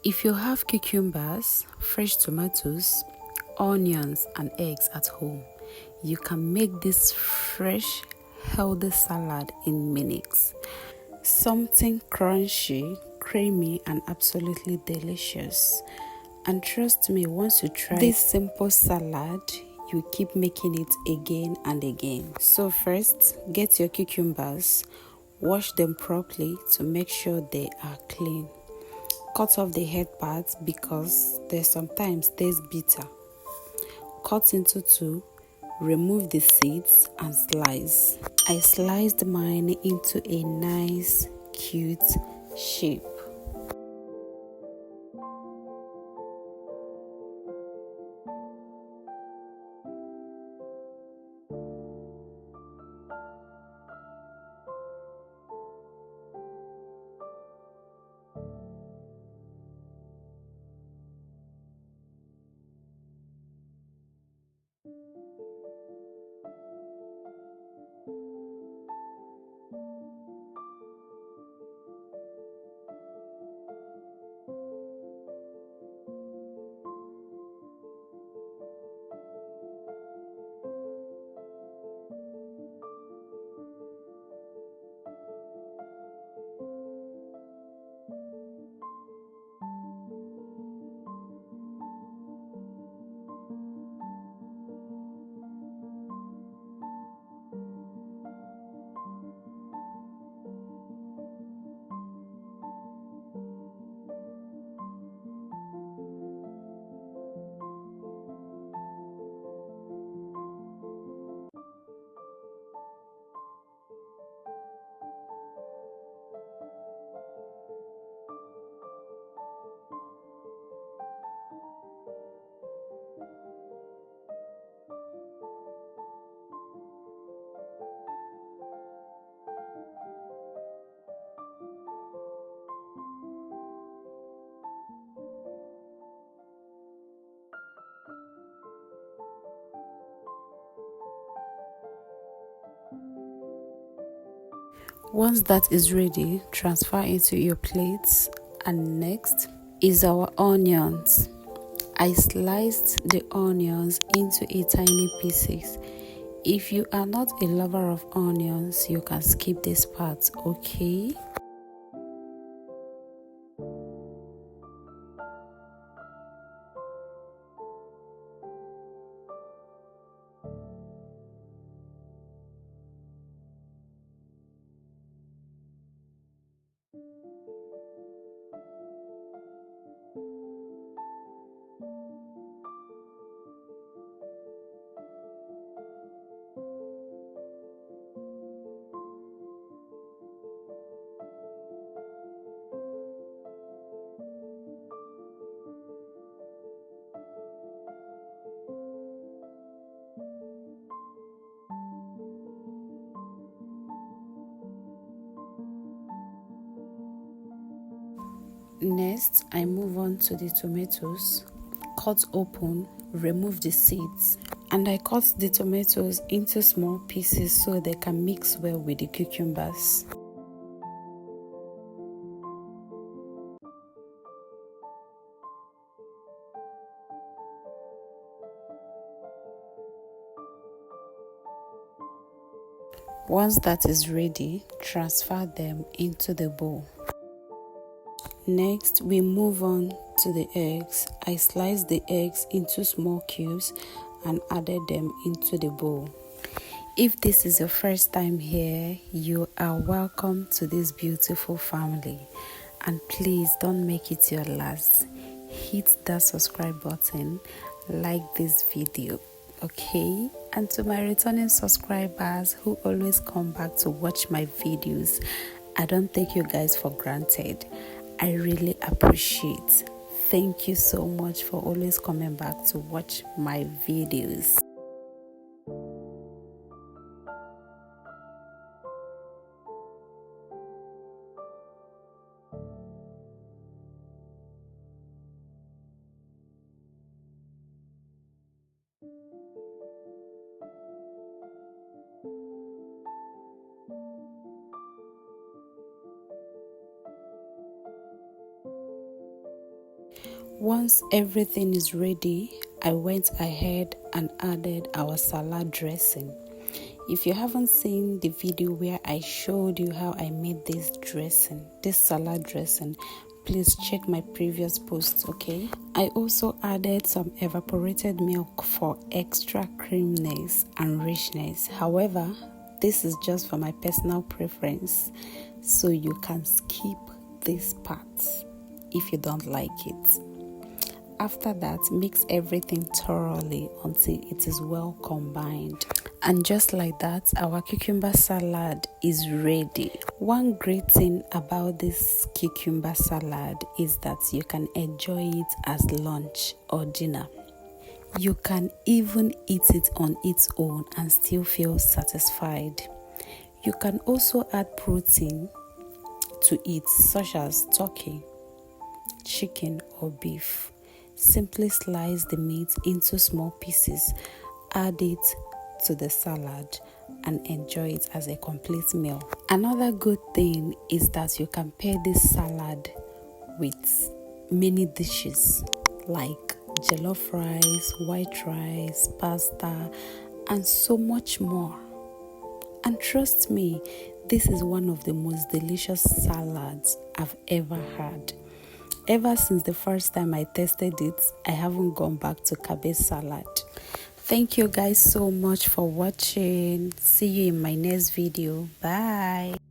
If you have cucumbers, fresh tomatoes, onions, and eggs at home, you can make this fresh, healthy salad in minutes. Something crunchy, creamy, and absolutely delicious. And trust me, once you try this simple salad, you keep making it again and again. So first, get your cucumbers, wash them properly to make sure they are clean. Cut off the head part because they sometimes taste bitter. Cut into two, remove the seeds and slice. I sliced mine into a nice, cute shape. Once that is ready, transfer into your plates. And next is our onions. I sliced the onions into a tiny pieces. If you are not a lover of onions, you can skip this part, okay? Next, I move on to the tomatoes. Cut open, remove the seeds. And I cut the tomatoes into small pieces so they can mix well with the cucumbers. Once that is ready, transfer them into the bowl. Next, we move on to the eggs. I sliced the eggs into small cubes and added them into the bowl. If this is your first time here, you are welcome to this beautiful family. And please don't make it your last. Hit that subscribe button, like this video, okay? And to my returning subscribers who always come back to watch my videos, I don't take you guys for granted. I really appreciate. Thank you so much for always coming back to watch my videos. Once everything is ready, I went ahead and added our salad dressing. If you haven't seen the video where I showed you how I made this salad dressing, please check my previous posts, okay? I also added some evaporated milk for extra creaminess and richness. However, this is just for my personal preference, so you can skip this part if you don't like it. After that, mix everything thoroughly until it is well combined. And just like that, our cucumber salad is ready. One great thing about this cucumber salad is that you can enjoy it as lunch or dinner. You can even eat it on its own and still feel satisfied. You can also add protein to it, such as turkey, chicken, or beef. Simply slice the meat into small pieces, add it to the salad, and enjoy it as a complete meal. Another good thing is that you can pair this salad with many dishes like jollof rice, white rice, pasta, and so much more. And trust me, this is one of the most delicious salads I've ever had. Ever since the first time I tested it, I haven't gone back to cabbage salad. Thank you guys so much for watching. See you in my next video. Bye.